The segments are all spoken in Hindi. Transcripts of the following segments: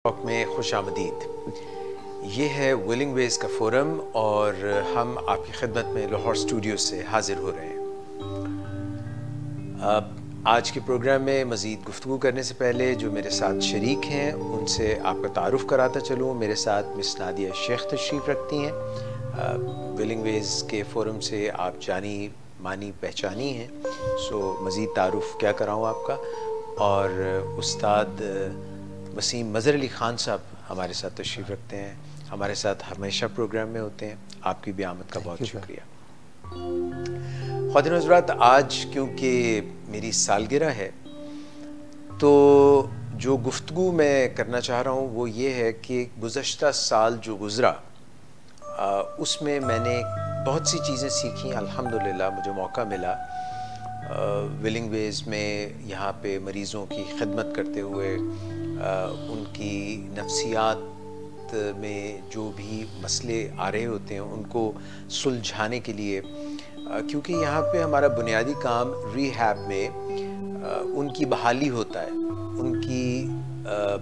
टॉक में खुश आमदीद। ये है विलिंग वेज का फोरम और हम आपकी खिदमत में लाहौर स्टूडियो से हाजिर हो रहे हैं। आज के प्रोग्राम में मज़ीद गुफ्तगू करने से पहले जो मेरे साथ शरीक हैं उनसे आपका तारुफ़ कराता चलूँ। मेरे साथ मिस नादिया शेख तशरीफ़ रखती हैं। विलिंग वेज के फोरम से आप जानी मानी पहचानी हैं, सो मज़ीद तारुफ़ क्या कराऊँ आपका। और उस्ताद वसीम मज़हर अली ख़ान साहब हमारे साथ तशरीफ़ रखते हैं, हमारे साथ हमेशा प्रोग्राम में होते हैं। आपकी भी आमद का बहुत शुक्रिया। ख़वातीन व हज़रात, आज क्योंकि मेरी सालगिरह है तो जो गुफ्तगू मैं करना चाह रहा हूँ वो ये है कि गुज़श्ता साल जो गुज़रा उसमें मैंने बहुत सी चीज़ें सीखी। अल्हम्दुलिल्लाह मुझे मौका मिला विलिंग वेज में यहाँ पे मरीज़ों की खिदमत करते हुए उनकी नफ्सियात में जो भी मसले आ रहे होते हैं उनको सुलझाने के लिए, क्योंकि यहाँ पे हमारा बुनियादी काम रिहैब में उनकी बहाली होता है। उनकी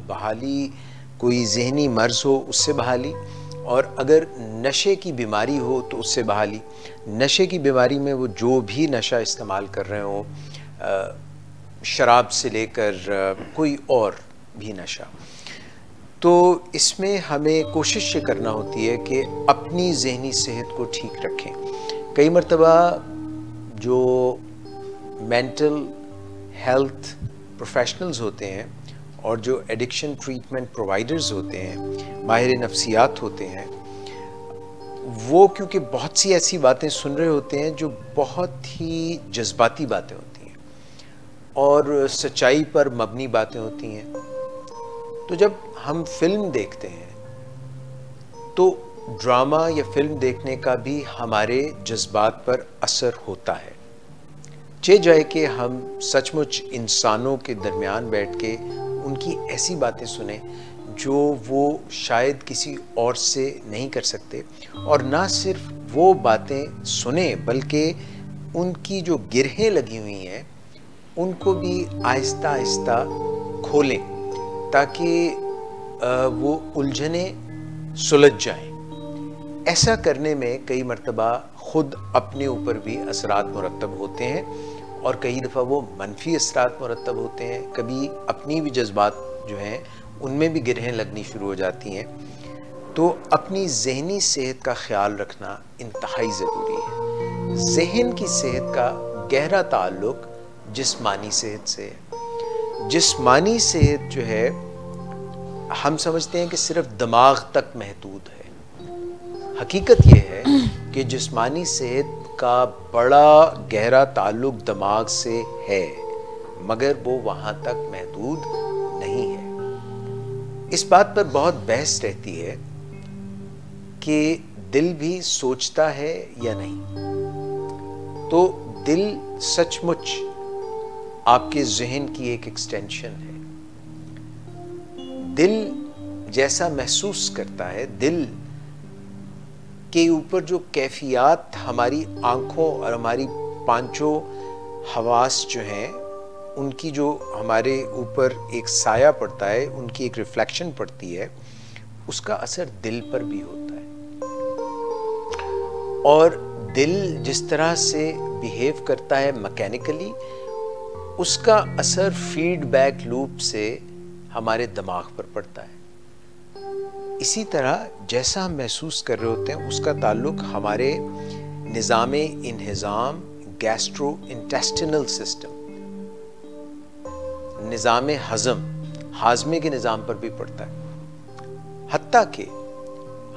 बहाली, कोई जहनी मर्ज़ हो उससे बहाली, और अगर नशे की बीमारी हो तो उससे बहाली। नशे की बीमारी में वो जो भी नशा इस्तेमाल कर रहे हो, शराब से लेकर कोई और भी नशा, तो इसमें हमें कोशिश ये करना होती है कि अपनी ज़हनी सेहत को ठीक रखें। कई मरतबा जो मेंटल हेल्थ प्रोफेशनल्स होते हैं और जो एडिक्शन ट्रीटमेंट प्रोवाइडर्स होते हैं, माहिर नफ्सियात होते हैं, वो क्योंकि बहुत सी ऐसी बातें सुन रहे होते हैं जो बहुत ही जज्बाती बातें होती हैं और सच्चाई पर मबनी बातें होती हैं। तो जब हम फिल्म देखते हैं तो ड्रामा या फिल्म देखने का भी हमारे जज्बात पर असर होता है। चे जाए कि हम सचमुच इंसानों के दरमियान बैठ के उनकी ऐसी बातें सुने जो वो शायद किसी और से नहीं कर सकते, और ना सिर्फ वो बातें सुने बल्कि उनकी जो गिरहें लगी हुई हैं उनको भी आहिस्ता आहिस्ता खोलें ताकि वो उलझने सुलझ जाएं। ऐसा करने में कई मर्तबा ख़ुद अपने ऊपर भी असरात मुरतब होते हैं और कई दफ़ा वो मनफी असरात मुरतब होते हैं। कभी अपनी भी जज्बात जो हैं उनमें भी गिरहें लगनी शुरू हो जाती हैं। तो अपनी ज़हनी सेहत का ख़्याल रखना इंतहाई ज़रूरी है। ज़हन की सेहत का गहरा ताल्लुक़ जिस्मानी सेहत से है। जिस्मानी सेहत जो है हम समझते हैं कि सिर्फ दिमाग तक महदूद है। हकीकत यह है कि जिस्मानी सेहत का बड़ा गहरा ताल्लुक़ दिमाग से है, मगर वो वहाँ तक महदूद नहीं है। इस बात पर बहुत बहस रहती है कि दिल भी सोचता है या नहीं। तो दिल सचमुच आपके ज़हन की एक एक्सटेंशन है। दिल जैसा महसूस करता है, दिल के ऊपर जो कैफियत हमारी आँखों और हमारी पांचों हवास जो हैं उनकी जो हमारे ऊपर एक साया पड़ता है, उनकी एक रिफ्लेक्शन पड़ती है, उसका असर दिल पर भी होता है। और दिल जिस तरह से बिहेव करता है मैकेनिकली, उसका असर फीडबैक लूप से हमारे दिमाग पर पड़ता है। इसी तरह जैसा हम महसूस कर रहे होते हैं उसका ताल्लुक हमारे निज़ाम इंहिज़ाम, गैस्ट्रो इंटेस्टिनल सिस्टम, निज़ाम हज़म, हाजमे के निज़ाम पर भी पड़ता है। हत्ता कि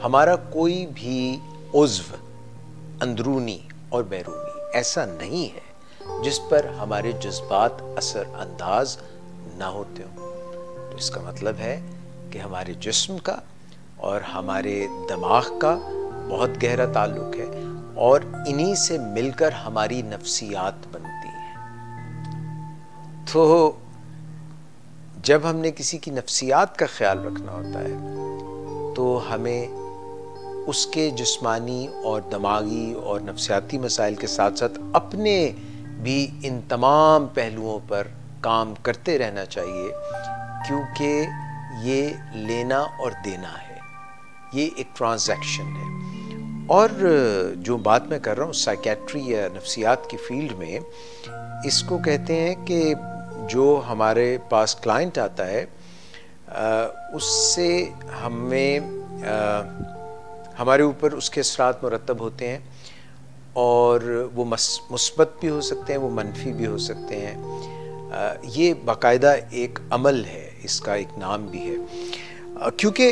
हमारा कोई भी उज़्व अंदरूनी और बैरूनी ऐसा नहीं है जिस पर हमारे जज्बात असर अंदाज ना होते हों। तो इसका मतलब है कि हमारे जिस्म का और हमारे दिमाग का बहुत गहरा ताल्लुक है और इन्हीं से मिलकर हमारी नफ्सियात बनती हैं। तो जब हमने किसी की नफ्सियात का ख्याल रखना होता है तो हमें उसके जिस्मानी और दिमागी और नफ्सियाती मसाइल के साथ साथ अपने भी इन तमाम पहलुओं पर काम करते रहना चाहिए, क्योंकि ये लेना और देना है, ये एक ट्रांजैक्शन है। और जो बात मैं कर रहा हूँ साइकेट्री या नफ्सियात की फील्ड में, इसको कहते हैं कि जो हमारे पास क्लाइंट आता है उससे हमें हमारे ऊपर उसके असरात मुरतब होते हैं, और वो मुस्बत भी हो सकते हैं, वो मनफी भी हो सकते हैं। ये बाकायदा एक अमल है, इसका एक नाम भी है। क्योंकि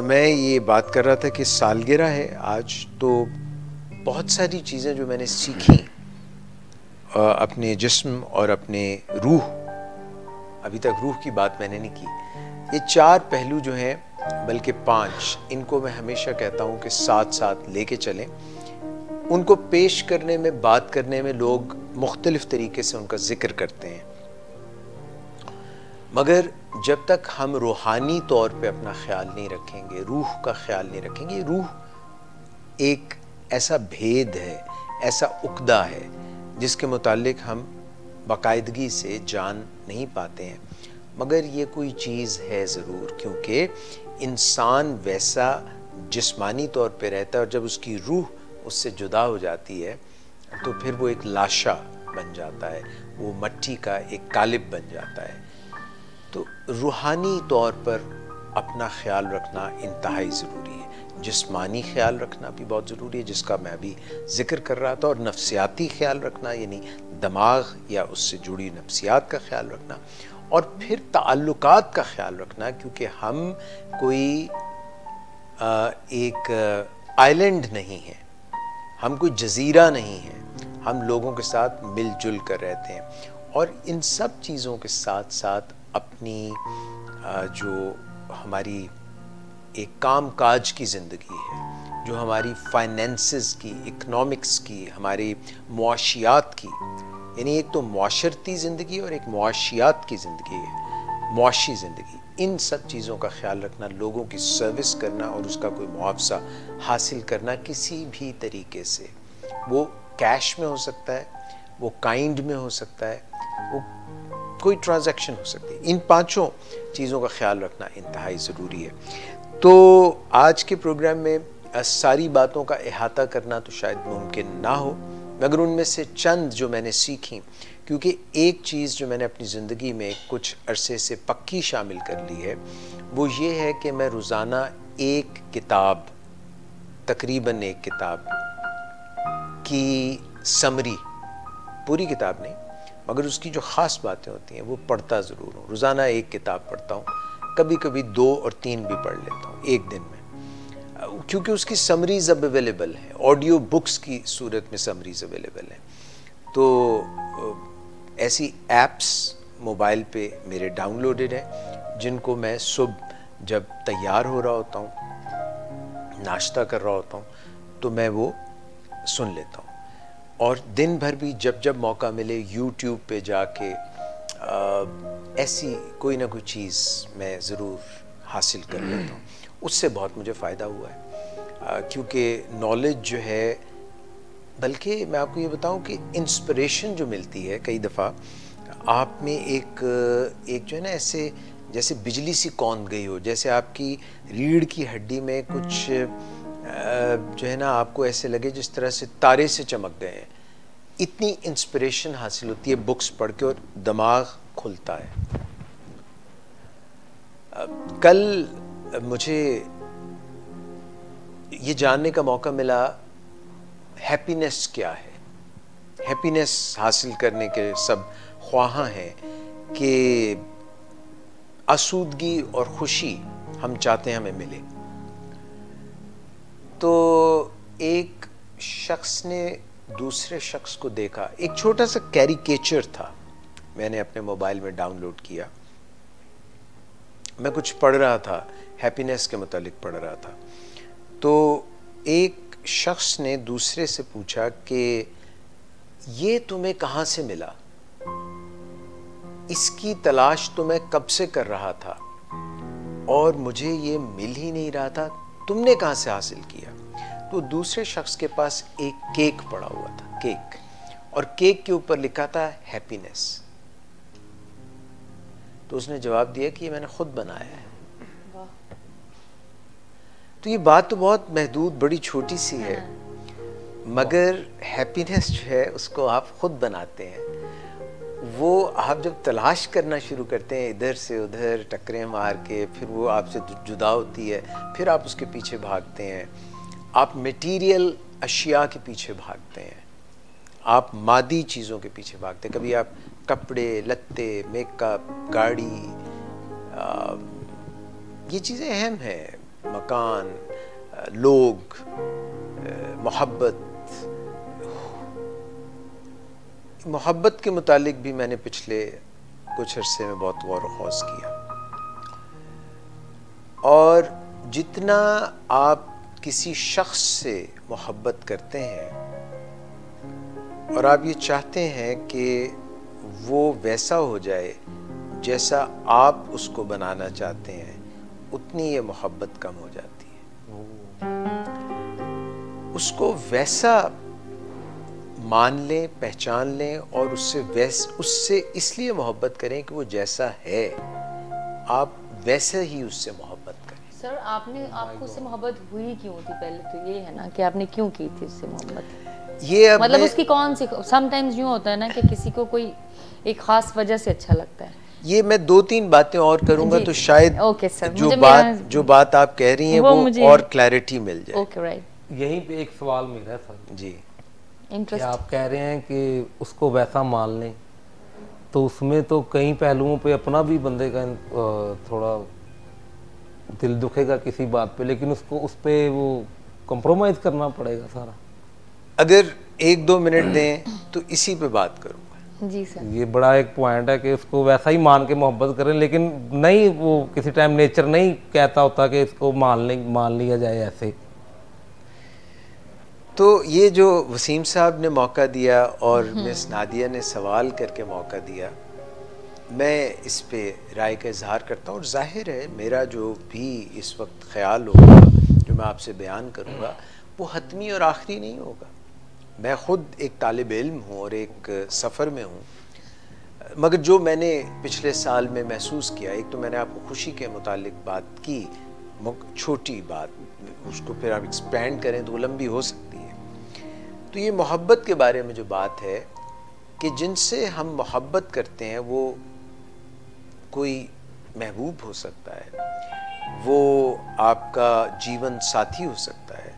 मैं ये बात कर रहा था कि सालगिरह है आज, तो बहुत सारी चीज़ें जो मैंने सीखी अपने जिस्म और अपने रूह, अभी तक रूह की बात मैंने नहीं की, ये 4 पहलू जो हैं, बल्कि 5, इनको मैं हमेशा कहता हूँ कि साथ साथ लेके चलें। उनको पेश करने में, बात करने में लोग मुख्तलिफ तरीके से उनका जिक्र करते हैं, मगर जब तक हम रूहानी तौर पे अपना ख्याल नहीं रखेंगे, रूह का ख्याल नहीं रखेंगे, रूह एक ऐसा भेद है, ऐसा उक्दा है जिसके मुतालिक हम बाकायदगी से जान नहीं पाते हैं, मगर ये कोई चीज़ है ज़रूर, क्योंकि इंसान वैसा जिस्मानी तौर पे रहता है, और जब उसकी रूह उससे जुदा हो जाती है तो फिर वो एक लाशा बन जाता है, वो मट्टी का एक कालिब बन जाता है। तो रूहानी तौर पर अपना ख्याल रखना इंतहाई ज़रूरी है, जिस्मानी ख्याल रखना भी बहुत ज़रूरी है, जिसका मैं अभी ज़िक्र कर रहा था, और नफ्सियाती ख्याल रखना, यानी दिमाग या उससे जुड़ी नफ्सियात का ख्याल रखना, और फिर ताल्लुकात का ख्याल रखना, क्योंकि हम कोई एक आइलैंड नहीं है, हम कोई जजीरा नहीं है, हम लोगों के साथ मिलजुल कर रहते हैं। और इन सब चीज़ों के साथ साथ अपनी जो हमारी एक काम काज की ज़िंदगी है, जो हमारी फाइनेंसेस की, इकनॉमिक्स की, हमारी मुआशियात की, यानी एक तो मुआशरती ज़िंदगी और एक मुआशियात की ज़िंदगी है, मुआशी ज़िंदगी, इन सब चीज़ों का ख्याल रखना, लोगों की सर्विस करना और उसका कोई मुआवजा हासिल करना किसी भी तरीके से, वो कैश में हो सकता है, वो काइंड में हो सकता है, वो कोई ट्रांजैक्शन हो सकती है, इन 5 चीज़ों का ख्याल रखना इंतहाई ज़रूरी है। तो आज के प्रोग्राम में सारी बातों का इहाता करना तो शायद मुमकिन ना हो, मगर उनमें से चंद जो मैंने सीखी, क्योंकि एक चीज़ जो मैंने अपनी ज़िंदगी में कुछ अरसे से पक्की शामिल कर ली है, वो ये है कि मैं रोज़ाना एक किताब, तकरीबन एक किताब की समरी, पूरी किताब नहीं मगर उसकी जो ख़ास बातें होती हैं वो पढ़ता ज़रूर हूँ। रोज़ाना एक किताब पढ़ता हूँ, कभी कभी 2 और 3 भी पढ़ लेता हूँ एक दिन में, क्योंकि उसकी समरीज अब अवेलेबल हैं, ऑडियो बुक्स की सूरत में समरीज अवेलेबल हैं। तो ऐसी ऐप्स मोबाइल पे मेरे डाउनलोडेड हैं, जिनको मैं सुबह जब तैयार हो रहा होता हूँ, नाश्ता कर रहा होता हूँ, तो मैं वो सुन लेता हूँ। और दिन भर भी जब जब मौका मिले यूट्यूब पे जाके ऐसी कोई ना कोई चीज़ मैं ज़रूर हासिल कर लेता हूँ। उससे बहुत मुझे फ़ायदा हुआ है, क्योंकि नॉलेज जो है, बल्कि मैं आपको ये बताऊँ कि इंस्पिरेशन जो मिलती है, कई दफ़ा आप में एक जो है ना, ऐसे जैसे बिजली सी कौंध गई हो, जैसे आपकी रीढ़ की हड्डी में कुछ जो है ना, आपको ऐसे लगे जिस तरह से तारे से चमक गए हैं। इतनी इंस्पिरेशन हासिल होती है बुक्स पढ़ के, और दिमाग खुलता है। कल मुझे ये जानने का मौका मिला हैप्पीनेस क्या है। हैप्पीनेस हासिल करने के सब ख्वाहां हैं कि आसूदगी और खुशी हम चाहते हैं हमें मिले। तो एक शख्स ने दूसरे शख्स को देखा, एक छोटा सा कैरिकेचर था, मैंने अपने मोबाइल में डाउनलोड किया। मैं कुछ पढ़ रहा था, हैप्पीनेस के मुतालिक पढ़ रहा था। तो एक शख्स ने दूसरे से पूछा कि ये तुम्हें कहाँ से मिला, इसकी तलाश तो मैं कब से कर रहा था और मुझे ये मिल ही नहीं रहा था, तुमने कहाँ से हासिल किया। तो दूसरे शख्स के पास एक केक पड़ा हुआ था, केक, और केक के ऊपर लिखा था हैप्पीनेस। तो उसने जवाब दिया कि ये मैंने खुद बनाया है। तो ये बात तो बहुत महदूद, बड़ी छोटी सी है, मगर हैप्पीनेस जो है उसको आप खुद बनाते हैं। वो आप जब तलाश करना शुरू करते हैं इधर से उधर टक्करें मार के, फिर वो आपसे जुदा होती है, फिर आप उसके पीछे भागते हैं, आप मटेरियल अशिया के पीछे भागते हैं, आप मादी चीज़ों के पीछे भागते हैं। कभी आप कपड़े लत्ते, मेकअप, गाड़ी, ये चीज़ें अहम हैं, मकान, लोग, मोहब्बत। मोहब्बत के मुतालिक भी मैंने पिछले कुछ अरसे में बहुत गौर व खौज किया, और जितना आप किसी शख्स से मोहब्बत करते हैं और आप ये चाहते हैं कि वो वैसा हो जाए जैसा आप उसको बनाना चाहते हैं, उतनी ये मोहब्बत कम हो जाती है। उसको वैसा मान लें, पहचान लें, और उससे इसलिए मोहब्बत करें कि वो जैसा है, आप वैसे ही उससे मोहब्बत करें। सर, आपको उससे मोहब्बत हुई क्यों थी? पहले तो ये है ना कि आपने क्यों की थी उससे मोहब्बत? ये मतलब उसकी कौन सी, समटाइम्स यूँ होता है ना कि किसी को कोई एक खास वजह से अच्छा लगता है। ये मैं 2-3 बातें और करूंगा तो शायद ओके सर, जो बात आप कह रही हैं वो और क्लैरिटी मिल जाए। Okay, right. यहीं पे एक सवाल मिला है सर जी, कि आप कह रहे हैं कि उसको वैसा मान लें, तो उसमें तो कई पहलुओं पे अपना भी बंदे का थोड़ा दिल दुखेगा किसी बात पे, लेकिन उसको उस पे वो कॉम्प्रोमाइज करना पड़ेगा सारा। अगर 1-2 मिनट दें तो इसी पे बात करूंगा। जी सर। ये बड़ा एक पॉइंट है कि उसको वैसा ही मान के मोहब्बत करें, लेकिन नहीं, वो किसी टाइम नेचर नहीं कहता होता कि इसको मान लिया जाए ऐसे। तो ये जो वसीम साहब ने मौका दिया और मिस नादिया ने सवाल करके मौका दिया, मैं इस पे राय का इजहार करता हूँ। और जाहिर है मेरा जो भी इस वक्त ख्याल होगा, जो मैं आपसे बयान करूँगा, वो हतमी और आखिरी नहीं होगा। मैं ख़ुद एक तालिब इल्म हूँ और एक सफ़र में हूँ, मगर जो मैंने पिछले साल में महसूस किया, एक तो मैंने आपको खुशी के मुतालिक बात की, छोटी बात, उसको फिर आप एक्सपेंड करें तो वो लंबी हो सकती है। तो ये मोहब्बत के बारे में जो बात है कि जिनसे हम मोहब्बत करते हैं वो कोई महबूब हो सकता है, वो आपका जीवन साथी हो सकता है,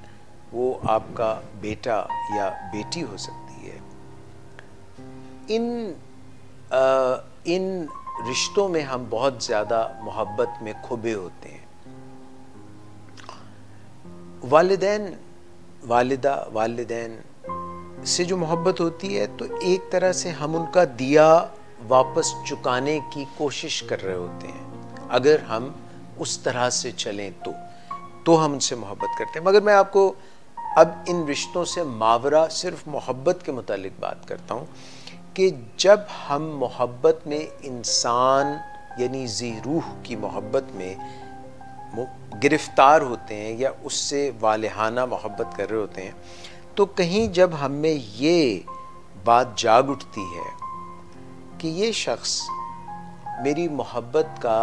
वो आपका बेटा या बेटी हो सकती है। इन रिश्तों में हम बहुत ज़्यादा मोहब्बत में खुबे होते हैं। वालिदैन, वालिदा, वालिदैन से जो मोहब्बत होती है, तो एक तरह से हम उनका दिया वापस चुकाने की कोशिश कर रहे होते हैं। अगर हम उस तरह से चलें तो हम उनसे मोहब्बत करते हैं। मगर मैं आपको अब इन रिश्तों से मावरा सिर्फ मोहब्बत के मुतालिक बात करता हूँ कि जब हम मोहब्बत में इंसान यानी ज़ी रूह की मोहब्बत में गिरफ्तार होते हैं या उससे वालिहाना मोहब्बत कर रहे होते हैं, तो कहीं जब हम में ये बात जाग उठती है कि ये शख्स मेरी मोहब्बत का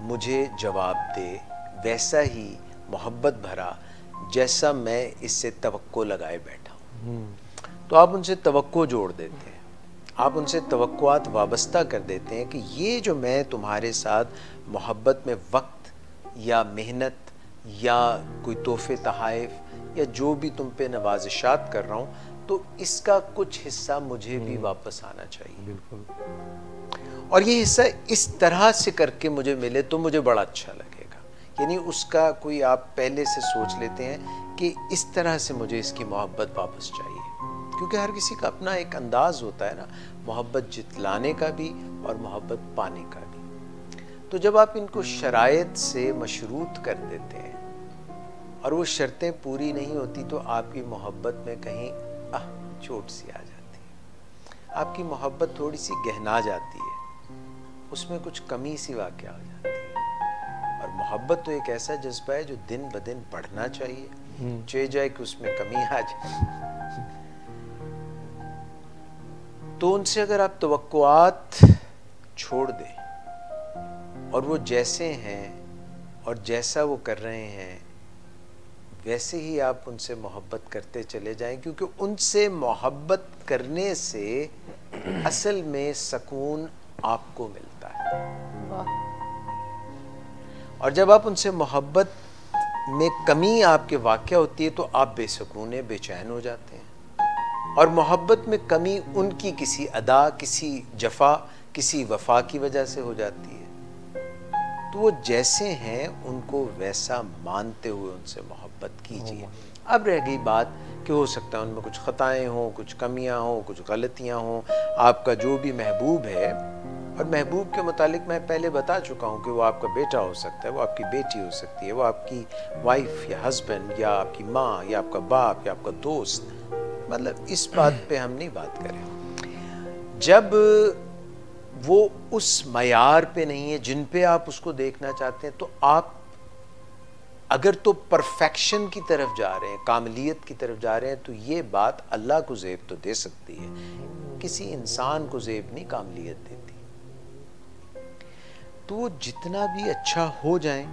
मुझे जवाब दे, वैसा ही मोहब्बत भरा जैसा मैं इससे तवक्को लगाए बैठा हूँ, तो आप उनसे तवक्को जोड़ देते हैं, आप उनसे तवक्कुआत वाबस्ता कर देते हैं कि ये जो मैं तुम्हारे साथ मोहब्बत में वक्त या मेहनत या कोई तोहफे तहाइफ या जो भी तुम पे नवाजिशात कर रहा हूँ, तो इसका कुछ हिस्सा मुझे भी वापस आना चाहिए। बिल्कुल। और ये हिस्सा इस तरह से करके मुझे मिले तो मुझे बड़ा अच्छा लगेगा। यानी उसका कोई आप पहले से सोच लेते हैं कि इस तरह से मुझे इसकी मोहब्बत वापस चाहिए, क्योंकि हर किसी का अपना एक अंदाज होता है ना, मोहब्बत जितलाने का भी और मोहब्बत पाने का भी। तो जब आप इनको शराइत से मशरूत कर देते हैं और वो शर्तें पूरी नहीं होती, तो आपकी मोहब्बत में कहीं चोट सी आ जाती है, आपकी मोहब्बत थोड़ी सी गहना जाती है, उसमें कुछ कमी सी वाक़या हो जाती है। और मोहब्बत तो एक ऐसा जज्बा है जो दिन ब दिन बढ़ना चाहिए, चाहे जाए कि उसमें कमी आ जाए। तो उनसे अगर आप तवक्कुआत छोड़ दें और वो जैसे हैं और जैसा वो कर रहे हैं वैसे ही आप उनसे मोहब्बत करते चले जाएं, क्योंकि उनसे मोहब्बत करने से असल में सुकून आपको मिलता है। वाह। और जब आप उनसे मोहब्बत में कमी आपके वाक़या होती है तो आप बेसुकून बेचैन हो जाते हैं। और मोहब्बत में कमी उनकी किसी अदा, किसी जफा, किसी वफा की वजह से हो जाती है। तो वो जैसे हैं उनको वैसा मानते हुए उनसे मोहब्बत कीजिए। अब रह गई बात कि हो सकता है उनमें कुछ ख़ताएँ हों, कुछ कमियां हों, कुछ गलतियां हों। आपका जो भी महबूब है, और महबूब के मुतालिक मैं पहले बता चुका हूँ कि वो आपका बेटा हो सकता है, वो आपकी बेटी हो सकती है, वो आपकी वाइफ या हस्बैंड या आपकी माँ या आपका बाप या आपका दोस्त। मतलब इस बात पे हम नहीं बात करें। जब वो उस मयार पे नहीं है जिन पे आप उसको देखना चाहते हैं, तो आप अगर तो परफेक्शन की तरफ जा रहे हैं, कामलियत की तरफ जा रहे हैं, तो ये बात अल्लाह को ज़ेब तो दे सकती है, किसी इंसान को ज़ेब नहीं कामलियत देती। तो जितना भी अच्छा हो जाए,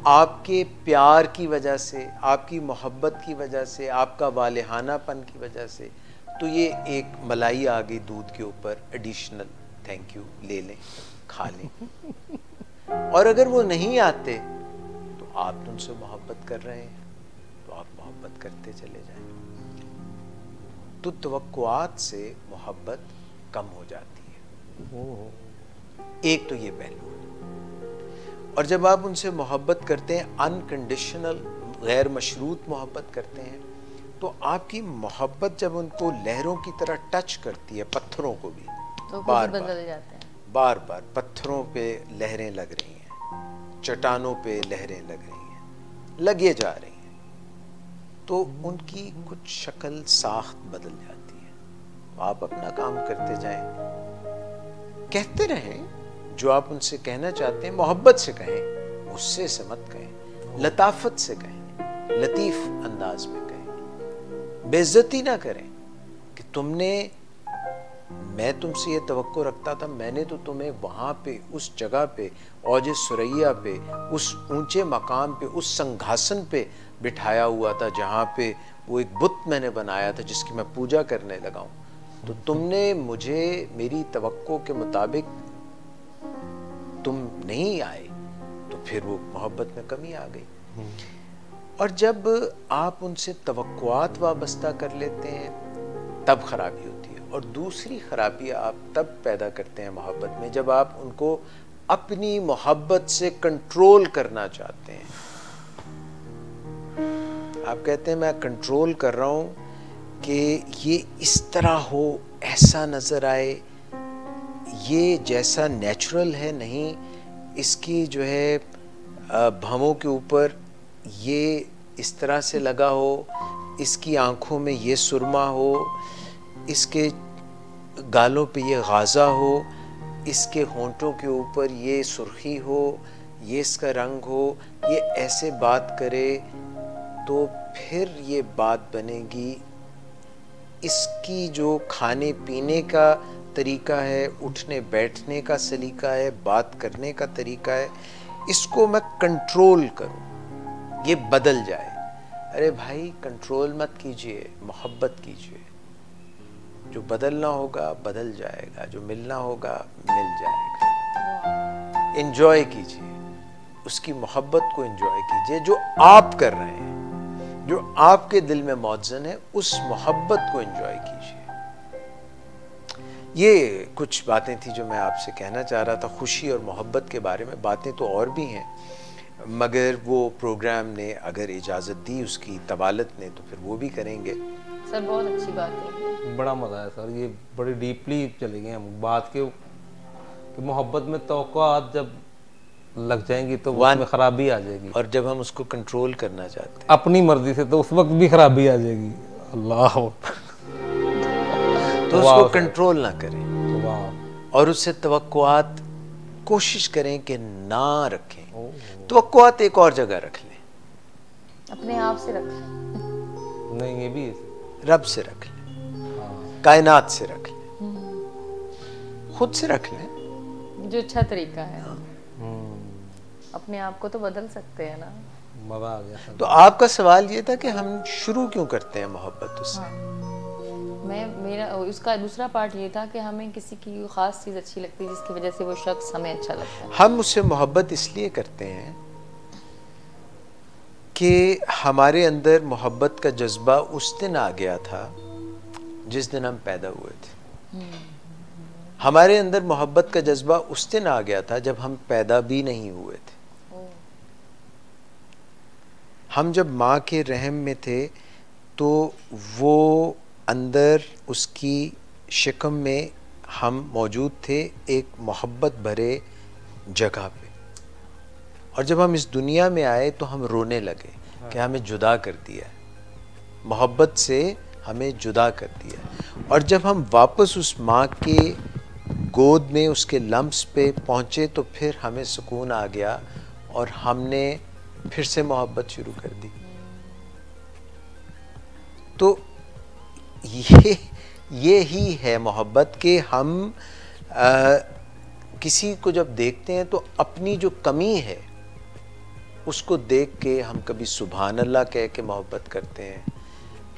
आपके प्यार की वजह से, आपकी मोहब्बत की वजह से, आपका वालेहानापन की वजह से, तो ये एक मलाई आ गई दूध के ऊपर, एडिशनल, थैंक यू, ले लें, खा लें। और अगर वो नहीं आते तो आप उनसे मोहब्बत कर रहे हैं, तो आप मोहब्बत करते चले जाएं। तो तवक्कुआत से मोहब्बत कम हो जाती है। एक तो ये पहलू है। और जब आप उनसे मोहब्बत करते हैं, अनकंडीशनल, गैर मशरूत मोहब्बत करते हैं, तो आपकी मोहब्बत जब उनको लहरों की तरह टच करती है, पत्थरों को भी, तो बार बदल जाते हैं। बार बार पत्थरों पे लहरें लग रही हैं, चट्टानों पे लहरें लग रही हैं, लगे जा रही हैं, तो उनकी कुछ शक्ल साख्त बदल जाती है। आप अपना काम करते जाएं, कहते रहें जो आप उनसे कहना चाहते हैं, मोहब्बत से कहें, गुस्से से मत कहें, लताफत से कहें, लतीफ अंदाज में कहें, बेइज्जती ना करें कि तुमने, मैं तुमसे ये तवक्को रखता था, मैंने तो तुम्हें वहाँ पे, उस जगह पे, औज सुरैया पे, उस ऊंचे मकाम पे, उस संघासन पे बिठाया हुआ था जहाँ पे वो एक बुत मैंने बनाया था जिसकी मैं पूजा करने लगा हूँ। तो तुमने मुझे, मेरी तवक्को के मुताबिक तुम नहीं आए, तो फिर वो मोहब्बत में कमी आ गई। और जब आप उनसे तवक्कुआत वाबस्ता कर लेते हैं, तब खराबी होती है। और दूसरी खराबी आप तब पैदा करते हैं मोहब्बत में, जब आप उनको अपनी मोहब्बत से कंट्रोल करना चाहते हैं। आप कहते हैं मैं कंट्रोल कर रहा हूं कि ये इस तरह हो, ऐसा नजर आए, ये जैसा नेचुरल है नहीं, इसकी जो है भवों के ऊपर ये इस तरह से लगा हो, इसकी आंखों में ये सुरमा हो, इसके गालों पे ये गाज़ा हो, इसके होंठों के ऊपर ये सुर्खी हो, ये इसका रंग हो, ये ऐसे बात करे तो फिर ये बात बनेगी। इसकी जो खाने पीने का तरीका है, उठने बैठने का सलीका है, बात करने का तरीका है, इसको मैं कंट्रोल करूं, ये बदल जाए। अरे भाई कंट्रोल मत कीजिए, मोहब्बत कीजिए। जो बदलना होगा बदल जाएगा, जो मिलना होगा मिल जाएगा। एंजॉय कीजिए, उसकी मोहब्बत को एंजॉय कीजिए जो आप कर रहे हैं, जो आपके दिल में मौजूद है, उस मोहब्बत को एंजॉय कीजिए। ये कुछ बातें थी जो मैं आपसे कहना चाह रहा था खुशी और मोहब्बत के बारे में। बातें तो और भी हैं, मगर वो प्रोग्राम ने अगर इजाज़त दी, उसकी तवालत ने, तो फिर वो भी करेंगे। सर बहुत अच्छी बात है, बड़ा मज़ा आया सर। ये बड़ी डीपली चले गए हम बात के कि मोहब्बत में तवक्कुआत जब लग जाएंगी तो उसमें खराबी आ जाएगी, और जब हम उसको कंट्रोल करना चाहते हैं अपनी मर्जी से, तो उस वक्त भी खराबी आ जाएगी। अल्लाह, तो उसको कंट्रोल ना करें वाह। और उससे तवक्कुआत कोशिश करें कि ना रखें। तवक्कुआत एक और जगह रख लें, अपने आप से रख लें। नहीं, ये भी रब से रख लें, कायनात से रख लें, खुद से रख लें, जो अच्छा तरीका है। अपने आप को तो बदल सकते हैं ना। मज़ा आ गया। तो आपका सवाल ये था कि हम शुरू क्यों करते हैं मोहब्बत उससे? मेरा उसका दूसरा पार्ट ये था कि हमें किसी की ख़ास चीज़ अच्छी लगती है जिसकी वजह से वो शख्स हमें अच्छा लगता है। हम उससे मोहब्बत इसलिए करते हैं कि हमारे अंदर मोहब्बत का जज्बा उस दिन आ गया था जिस दिन हम पैदा हुए थे। हमारे अंदर मोहब्बत का जज्बा उस दिन आ गया था जब हम पैदा भी नहीं हुए थे। हम जब माँ के रहम में थे तो वो अंदर उसकी शिकम में हम मौजूद थे, एक मोहब्बत भरे जगह पे। और जब हम इस दुनिया में आए तो हम रोने लगे कि हमें जुदा कर दिया, मोहब्बत से हमें जुदा कर दिया। और जब हम वापस उस माँ के गोद में उसके लम्स पे पहुँचे तो फिर हमें सुकून आ गया और हमने फिर से मोहब्बत शुरू कर दी। तो ये ही है मोहब्बत कि हम किसी को जब देखते हैं तो अपनी जो कमी है उसको देख के हम कभी सुभान अल्लाह कह के मोहब्बत करते हैं,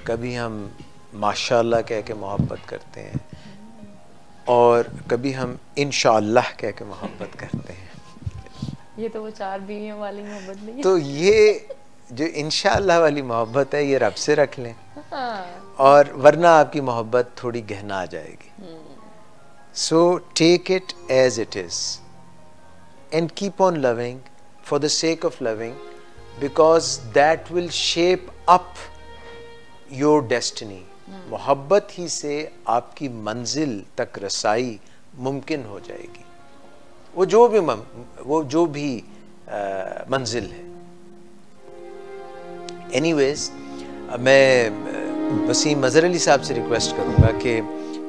कभी हम माशाअल्लाह कह के मोहब्बत करते हैं और कभी हम इंशाअल्लाह कह के मोहब्बत करते हैं। ये तो वो 4 बीवियों वाली मोहब्बत नहीं है। तो ये जो इंशाअल्लाह वाली मोहब्बत है ये रब से रख लें और वरना आपकी मोहब्बत थोड़ी गहना आ जाएगी। So take it as it is and keep on loving for the sake of loving, because that will shape up your destiny. मोहब्बत ही से आपकी मंजिल तक रसाई मुमकिन हो जाएगी, वो जो भी मंजिल है। एनीवेज, मैं वसीम मज़हर अली साहब से रिक्वेस्ट करूंगा कि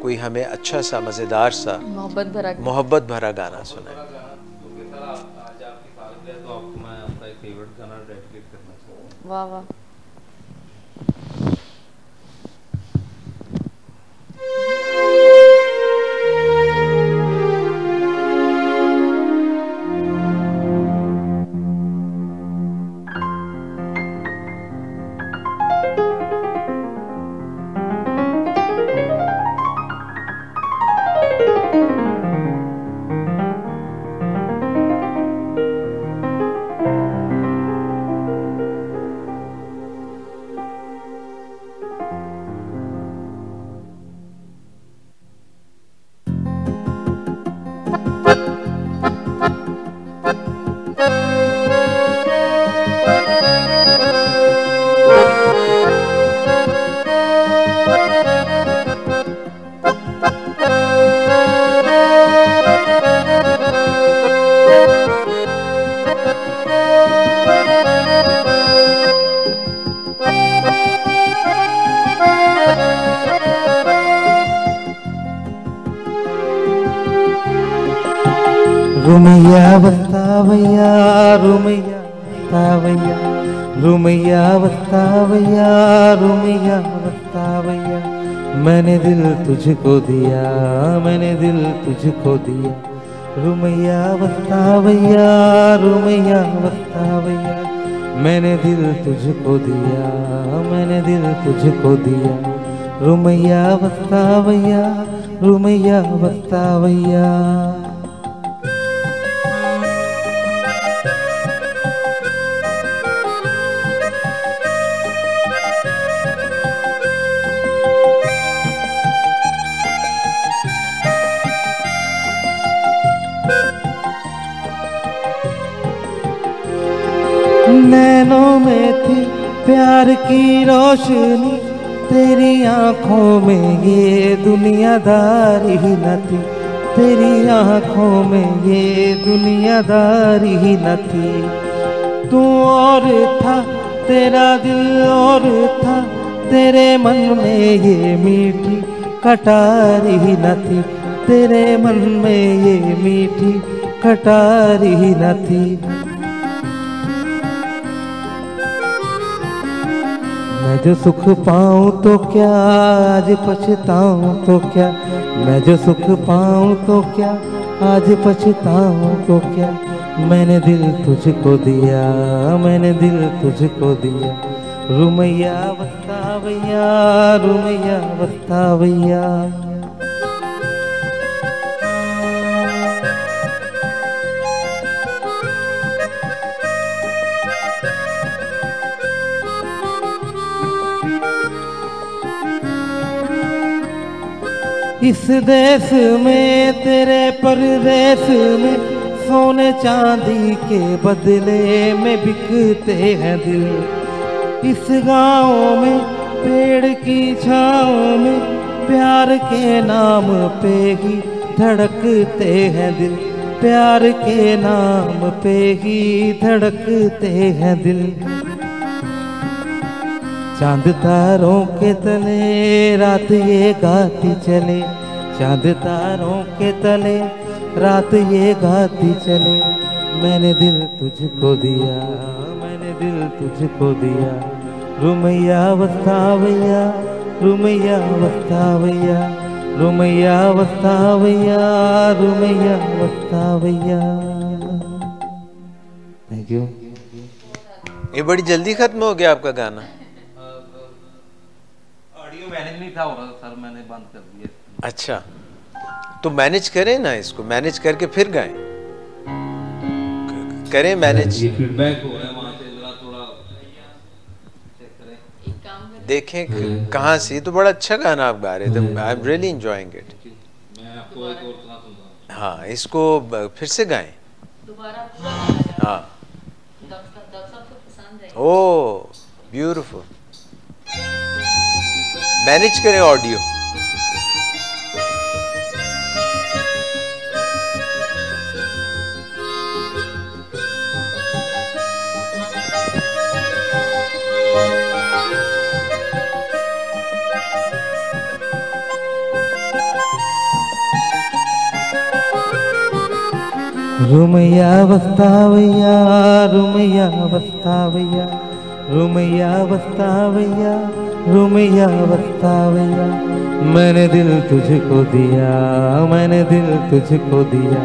कोई हमें अच्छा सा मज़ेदार सा मोहब्बत भरा गाना सुनाए। वाह वाह। रुमैया बतावैया, रुमैया बतावैया, रुमैया बतावैया, रुमैया बतावैया, मैंने दिल तुझको दिया, मैंने दिल तुझको दिया। रुमैया बतावैया, रुमैया बतावैया, मैंने दिल तुझको दिया, मैंने दिल तुझको दिया। रुमैया बतावैया, रुमैया बतावैया। नैनों में थी प्यार की रोशनी, तेरी आंखों में ये दुनियादारी न थी, तेरी आंखों में ये दुनियादारी न थी। तू और था, तेरा दिल और था, तेरे मन में ये मीठी कटारी न थी, तेरे मन में ये मीठी कटारी न थी। मैं जो सुख पाऊँ तो क्या, आज पछताऊँ तो क्या, मैं जो सुख पाऊँ तो क्या, आज पछताऊँ तो क्या। मैंने दिल तुझको दिया, मैंने दिल तुझको दिया, रुमैया वस्तावैया, रुमैया वस्तावैया। इस देश में तेरे परदेश में सोने चांदी के बदले में बिकते हैं दिल। इस गाँव में पेड़ की छाँव में प्यार के नाम पे ही धड़कते हैं दिल, प्यार के नाम पे ही धड़कते हैं दिल। चांद तारों के तले रात ये गाती चले, चांद तारों के तले रात ये गाती चले। मैंने दिल तुझको दिया, मैंने दिल तुझको दिया, रुमैया वस्तावैया, रुमैया वस्तावैया, रुमैया वस्तावैया, रुमैया वस्तावैया। Thank you. ये बड़ी जल्दी खत्म हो गया आपका गाना। ऑडियो मैनेज नहीं था हो रहा सर, मैंने बंद कर दिया। अच्छा, तो मैनेज करें ना, इसको मैनेज करके फिर गाएं। करें मैनेज। ये फीडबैक हो रहा है वहाँ से, जरा थोड़ा चेक करें। एक काम करें, देखें कहाँ से। तो बड़ा अच्छा गाना आप गा रहे थे, I am really enjoying it. मैं आपको एक और सुना दूंगा। हाँ, इसको फिर से गाएं। दोबारा पूरा गाना गाएं। हाँ, दर्शक को पसंद है। Oh beautiful. मैनेज करें ऑडियो। रुमैया वस्तावैया, रुमैया वस्तावैया, रुमैया वस्तावैया, रुमैया वस्तावैया। मैंने दिल तुझको दिया, मैंने दिल तुझको दिया,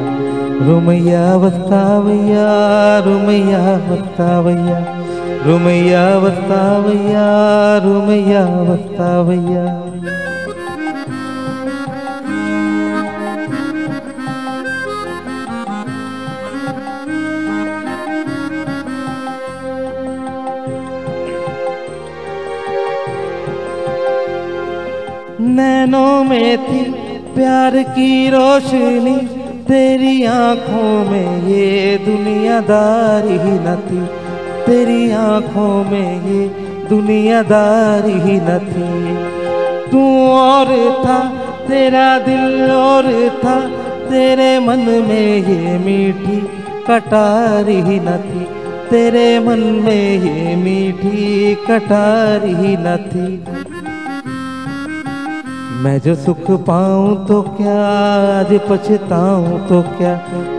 रुमैया वस्तावैया, रुमैया वस्तावैया, रुमैया वस्तावैया, रुमैया वस्तावैया। नैनों में थी प्यार की रोशनी, तेरी आंखों में ये दुनियादारी न थी, तेरी आंखों में ये दुनियादारी न थी। तू और था, तेरा दिल और था, तेरे मन में ये मीठी कटारी न थी, तेरे मन में ये मीठी कटारी न थी। मैं जो सुख पाऊँ तो क्या, आज पछताऊँ तो क्या,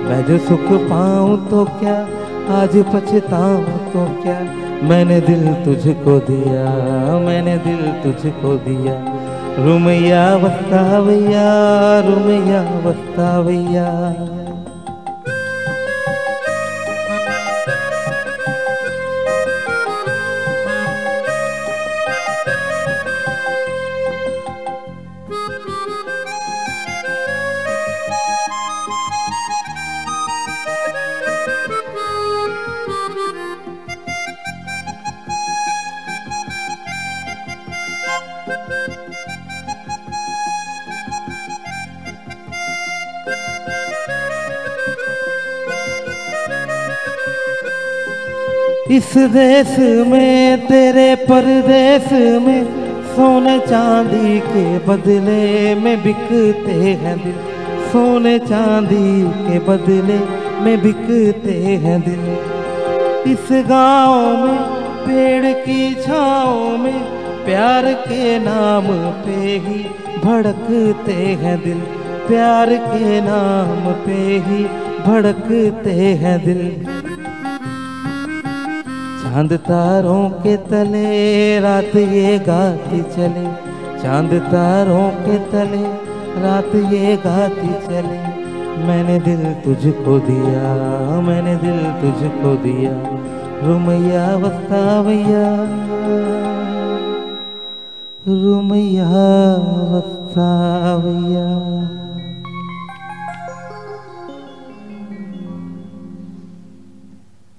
मैं जो सुख पाऊँ तो क्या, आज पछताऊँ तो क्या। मैंने दिल तुझको दिया, मैंने दिल तुझको दिया, रुमैया वस्तावैया, रुमैया वस्तावैया। इस देश में तेरे परदेश में सोने चांदी के बदले में बिकते हैं दिल, सोने चांदी के बदले में बिकते हैं दिल। इस गाँव में पेड़ की छाँव में प्यार के नाम पे ही भड़कते हैं दिल, प्यार के नाम पे ही भड़कते हैं दिल। चांद तारों के तले रात ये गाती चले, चांद तारों के तले रात ये गाती चले। मैंने दिल तुझको दिया, मैंने दिल तुझको दिया, रुमैया वस्तावैया, रुमैया वस्तावैया।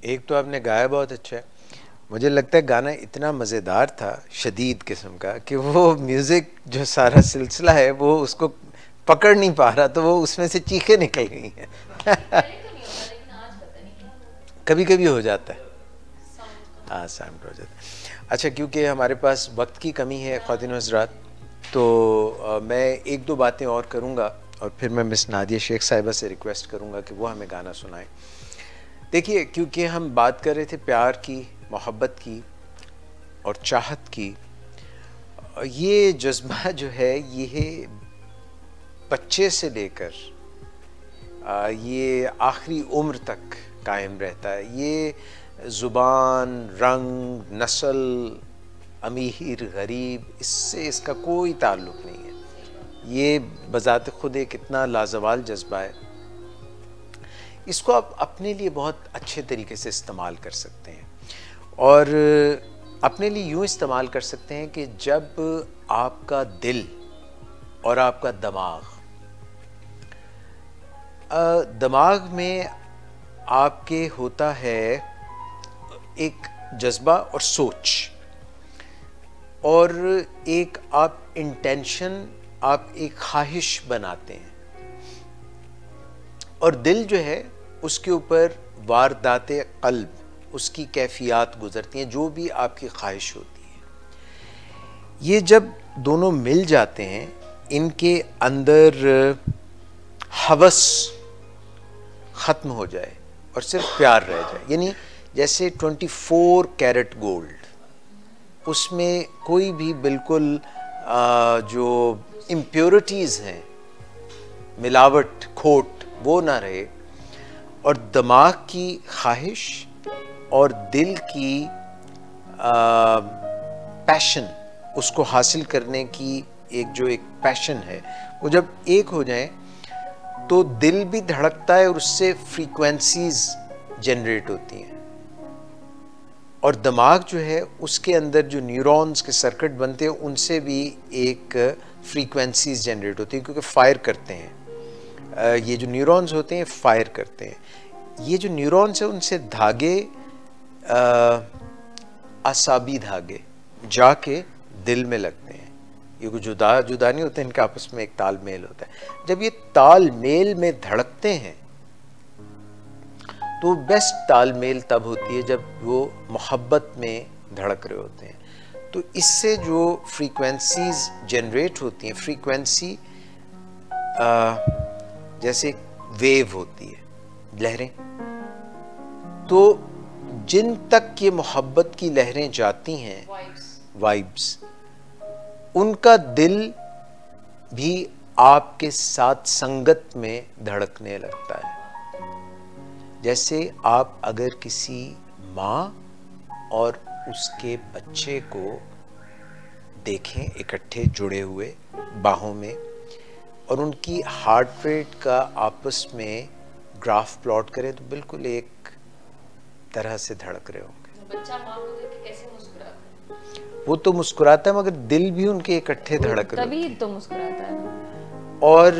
एक तो आपने गाया बहुत अच्छा है, मुझे लगता है गाना इतना मज़ेदार था, शदीद किस्म का, कि वो म्यूज़िक जो सारा सिलसिला है वो उसको पकड़ नहीं पा रहा, तो वो उसमें से चीखें निकल गई हैं। कभी कभी हो जाता है, हाँ साउंड हो जाता है। अच्छा, क्योंकि हमारे पास वक्त की कमी है ख़वातीन हज़रात, तो मैं एक दो बातें और करूँगा और फिर मैं मिस नादिया शेख साहिबा से रिक्वेस्ट करूँगा कि वो हमें गाना सुनाएं। देखिए, क्योंकि हम बात कर रहे थे प्यार की, मोहब्बत की और चाहत की, ये जज्बा जो है ये बच्चे से लेकर ये आखिरी उम्र तक कायम रहता है। ये ज़ुबान, रंग, नस्ल, अमीर गरीब, इससे इसका कोई ताल्लुक़ नहीं है। ये बज़ात ख़ुद एक इतना लाजवाल जज्बा है, इसको आप अपने लिए बहुत अच्छे तरीके से इस्तेमाल कर सकते हैं। और अपने लिए यूँ इस्तेमाल कर सकते हैं कि जब आपका दिल और आपका दिमाग में आपके होता है एक जज्बा और सोच, और एक आप इंटेंशन, आप एक ख्वाहिश बनाते हैं, और दिल जो है उसके ऊपर वारदाते क़ल्ब, उसकी कैफियत गुजरती हैं, जो भी आपकी ख्वाहिश होती है। ये जब दोनों मिल जाते हैं, इनके अंदर हवस ख़त्म हो जाए और सिर्फ प्यार रह जाए, यानी जैसे 24 कैरेट गोल्ड, उसमें कोई भी बिल्कुल जो इम्प्योरिटीज़ हैं, मिलावट, खोट, वो ना रहे, और दिमाग की ख्वाहिश और दिल की पैशन, उसको हासिल करने की एक पैशन है, वो जब एक हो जाए तो दिल भी धड़कता है और उससे फ्रीक्वेंसीज जनरेट होती हैं, और दिमाग जो है उसके अंदर जो न्यूरॉन्स के सर्किट बनते हैं उनसे भी एक फ्रीक्वेंसीज जनरेट होती हैं, क्योंकि फायर करते हैं। ये जो न्यूरॉन्स होते हैं फायर करते हैं। ये जो न्यूरॉन्स है उनसे धागे, आसाबी धागे जाके दिल में लगते हैं। ये कोई जुदा जुदा नहीं होते, इनके आपस में एक तालमेल होता है। जब ये तालमेल में धड़कते हैं तो बेस्ट तालमेल तब होती है जब वो मोहब्बत में धड़क रहे होते हैं। तो इससे जो फ्रीक्वेंसीज जनरेट होती हैं, फ्रीक्वेंसी जैसे वेव होती है, लहरें, तो जिन तक ये मोहब्बत की लहरें जाती हैं, वाइब्स, उनका दिल भी आपके साथ संगत में धड़कने लगता है। जैसे आप अगर किसी माँ और उसके बच्चे को देखें इकट्ठे जुड़े हुए बाहों में, और उनकी हार्ट रेट का आपस में ग्राफ प्लॉट करें, तो बिल्कुल एक तरह से धड़क रहे होंगे। बच्चा माँ को देख के कैसे मुस्कुराता है? वो तो मुस्कुराता है, मगर दिल भी उनके इकट्ठे धड़क रहे, तभी तो मुस्कुराता है। और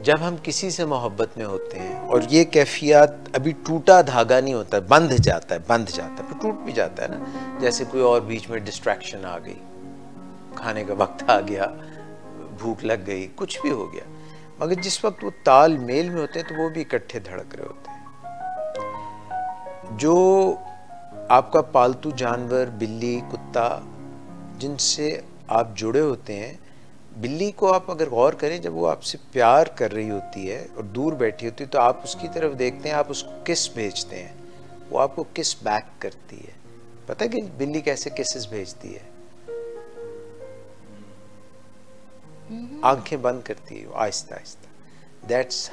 जब हम किसी से मोहब्बत में होते हैं और ये कैफियत, अभी टूटा धागा नहीं होता, बंध जाता है, फिर टूट भी जाता है ना। जैसे कोई और बीच में डिस्ट्रैक्शन आ गई, खाने का वक्त आ गया, भूख लग गई, कुछ भी हो गया, मगर जिस वक्त वो तालमेल में होते हैं तो वो भी इकट्ठे धड़क रहे होते हैं। जो आपका पालतू जानवर, बिल्ली, कुत्ता, जिनसे आप जुड़े होते हैं, बिल्ली को आप अगर गौर करें, जब वो आपसे प्यार कर रही होती है और दूर बैठी होती है, तो आप उसकी तरफ देखते हैं, आप उसको किस भेजते हैं, वो आपको किस बैक करती है। पता है कि बिल्ली कैसे किसेस भेजती है? आंखें बंद करती है आहिस्ता आहिस्ता। दैट्स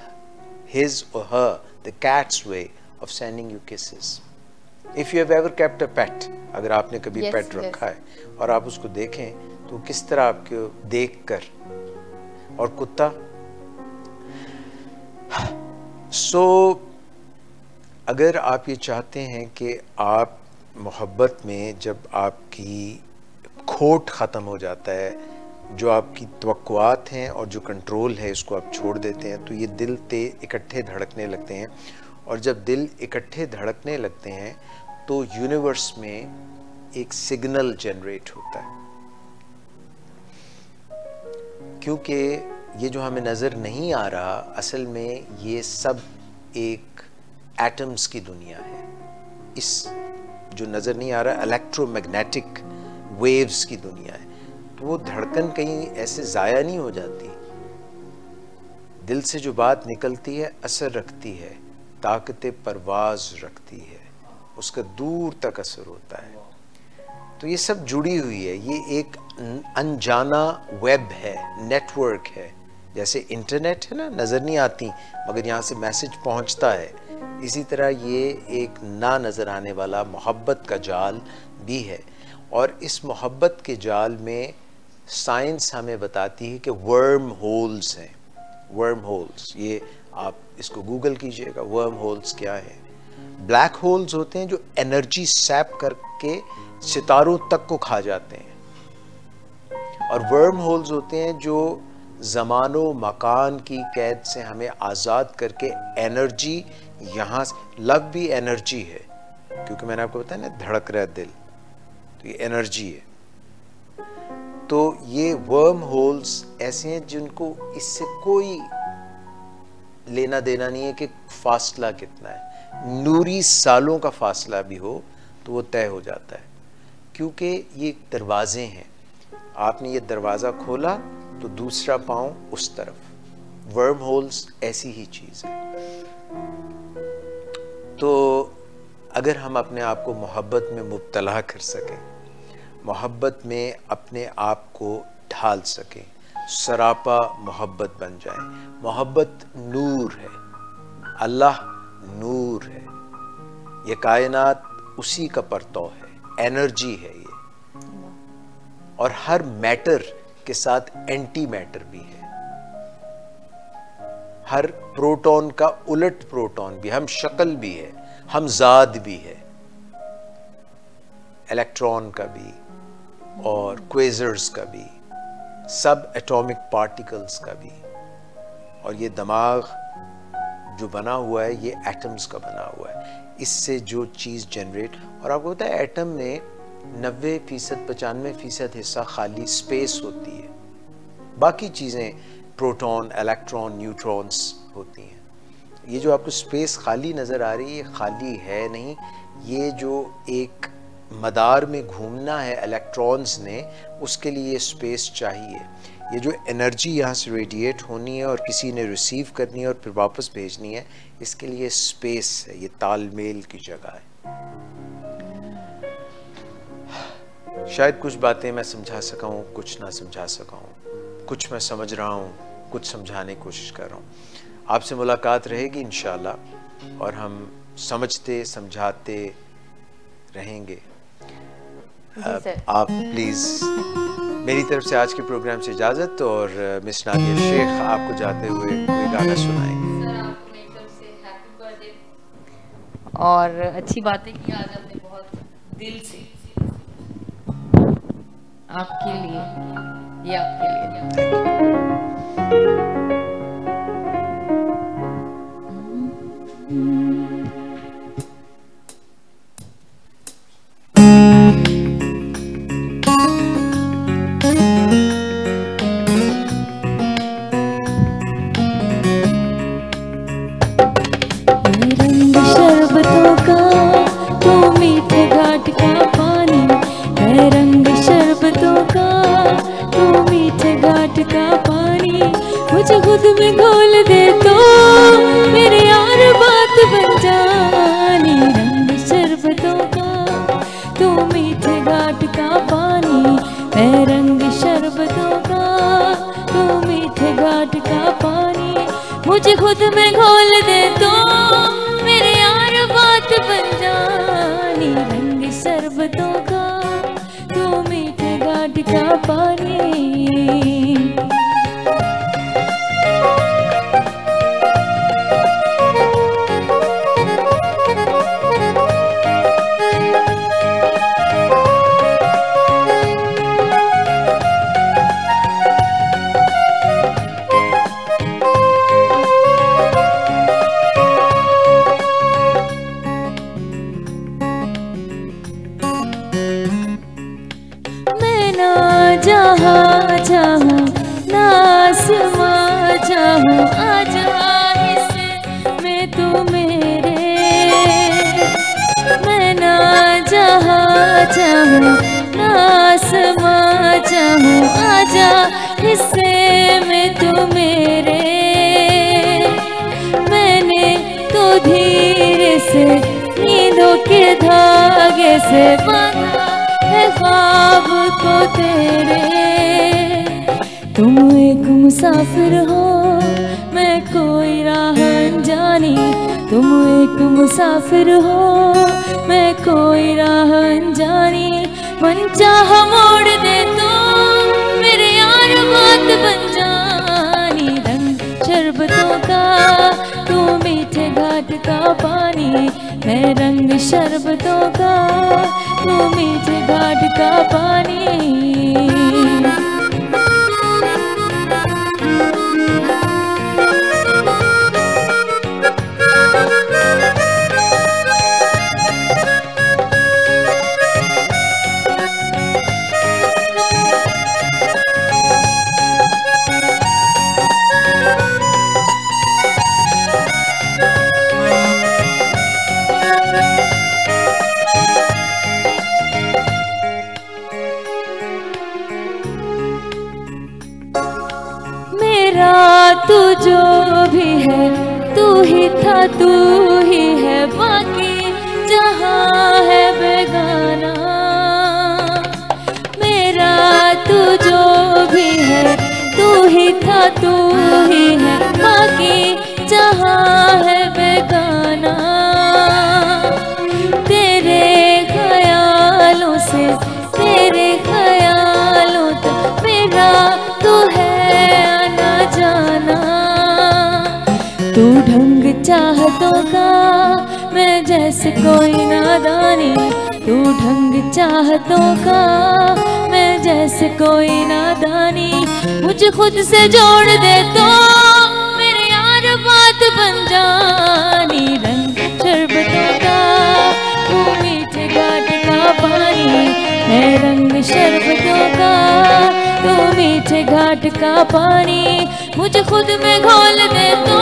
हिज और her, the cat's way of sending you kisses. If you have ever kept a pet, अगर आपने कभी पेट रखा है और आप उसको देखें तो किस तरह आपको देखकर, और कुत्ता अगर आप ये चाहते हैं कि आप मोहब्बत में जब आपकी खोट ख़त्म हो जाता है, जो आपकी तवक्कुआत हैं और जो कंट्रोल है इसको आप छोड़ देते हैं, तो ये दिल इकट्ठे धड़कने लगते हैं। और जब दिल इकट्ठे धड़कने लगते हैं तो यूनिवर्स में एक सिग्नल जनरेट होता है, क्योंकि ये जो हमें नज़र नहीं आ रहा, असल में ये सब एक एटम्स की दुनिया है। इस जो नज़र नहीं आ रहा इलेक्ट्रोमैग्नेटिक वेव्स की दुनिया है। तो वो धड़कन कहीं ऐसे ज़ाया नहीं हो जाती। दिल से जो बात निकलती है असर रखती है, ताकत परवाज रखती है, उसका दूर तक असर होता है। तो ये सब जुड़ी हुई है, ये एक अनजाना वेब है, नेटवर्क है। जैसे इंटरनेट है ना, नज़र नहीं आती मगर यहाँ से मैसेज पहुँचता है, इसी तरह ये एक ना नज़र आने वाला मोहब्बत का जाल भी है। और इस मोहब्बत के जाल में साइंस हमें बताती है कि वर्म होल्स हैं। वर्म होल्स, ये आप इसको गूगल कीजिएगा, वर्म होल्स क्या है। ब्लैक होल्स होते हैं जो एनर्जी सैप करके सितारों तक को खा जाते हैं, और वर्म होल्स होते हैं जो ज़मानो मकान की कैद से हमें आज़ाद करके एनर्जी, यहाँ लव भी एनर्जी है, क्योंकि मैंने आपको बताया ना धड़क रहा है दिल, तो ये एनर्जी है। तो ये वर्म होल्स ऐसे हैं जिनको इससे कोई लेना देना नहीं है कि फासला कितना है, नूरी सालों का फासला भी हो तो वो तय हो जाता है, क्योंकि ये दरवाजे हैं। आपने ये दरवाज़ा खोला तो दूसरा पांव उस तरफ। वर्म होल्स ऐसी ही चीज़ है। तो अगर हम अपने आप को मोहब्बत में मुब्तला कर सकें, मोहब्बत में अपने आप को ढाल सकें, सरापा मोहब्बत बन जाए। मोहब्बत नूर है, अल्लाह नूर है, ये कायनात उसी का परतौ है, एनर्जी है ये, और हर मैटर के साथ एंटी मैटर भी है। हर प्रोटॉन का उलट प्रोटॉन भी, हम शक्ल भी है, हम ज़ाद भी है, इलेक्ट्रॉन का भी और क्वेज़र्स का भी, सब एटॉमिक पार्टिकल्स का भी। और ये दिमाग जो बना हुआ है ये एटम्स का बना हुआ है, इससे जो चीज़ जनरेट। और आपको पता है एटम में 90% 95% हिस्सा खाली स्पेस होती है, बाकी चीज़ें प्रोटॉन, इलेक्ट्रॉन, न्यूट्रॉन्स होती हैं। ये जो आपको स्पेस खाली नज़र आ रही है ये खाली है नहीं, ये जो एक मदार में घूमना है इलेक्ट्रॉन्स ने, उसके लिए ये स्पेस चाहिए। ये जो एनर्जी यहाँ से रेडिएट होनी है और किसी ने रिसीव करनी है और फिर वापस भेजनी है, इसके लिए स्पेस है, ये तालमेल की जगह है। शायद कुछ बातें मैं समझा सका हूँ, कुछ ना समझा सका हूँ, कुछ मैं समझ रहा हूँ, कुछ समझाने की कोशिश कर रहा हूँ। आपसे मुलाकात रहेगी इंशाल्लाह और हम समझते समझाते रहेंगे। आप प्लीज़ मेरी तरफ से आज के प्रोग्राम से इजाज़त, और मिस नादिया शेख आपको जाते हुए कोई गाना सुनाएंगे। सर आपको मेरी तरफ से हैप्पी बर्थडे, और अच्छी बातें की आज आपने बहुत दिल से, आपके लिए, ये आपके लिए। मुझे खुद में घोल दे तो मेरे यार बात बन जानी। रंग शरबतों का तू मीठे घाट का पानी, मैं रंग शरबतों का तू मीठे घाट का पानी। मुझे खुद में घोल दे तो मेरे यार बात बन जानी। रंग शरबतों का तू मीठे घाट का पानी। से बांधा है ख्वाब को तेरे। तुम एक मुसाफिर हो मैं कोई राह अनजानी, तुम एक मुसाफिर हो मैं कोई राह अनजानी। मन चाह मोड़ दे तो मेरे यार बात बन जानी। रंग शरबतों का तू मीठे घाट का पानी, मैं रंग शरबतों का तू मीठे घाट का पानी। तू जो भी है तू ही था, तू ही है, बाकी जहां है बेगाना। मेरा तू जो भी है तू ही था, तू ही है, बाकी जहां है बेगाना। तेरे ख्यालों से तेरे ख्यालों तक मेरा तू है आना जाना। तू ढंग चाहतों का मैं जैसे कोई नादानी, तू ढंग चाहतों का मैं जैसे कोई नादानी। मुझे खुद से जोड़ दे तो मेरे यार बात बन जानी। रंग शरबतों का तू मीठे घाट का पानी, है रंग शरबतों का तू मीठे घाट का पानी। मुझे खुद में घोल दे तो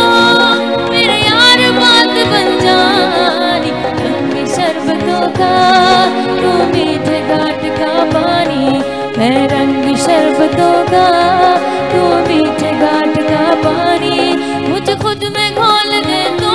मेरे यार बात बन जानी। रंग शरबतों का तू मीठे घाट का पानी, मैं रंग शरबतों का तू मीठे घाट का पानी। मुझे खुद में घोल दे तो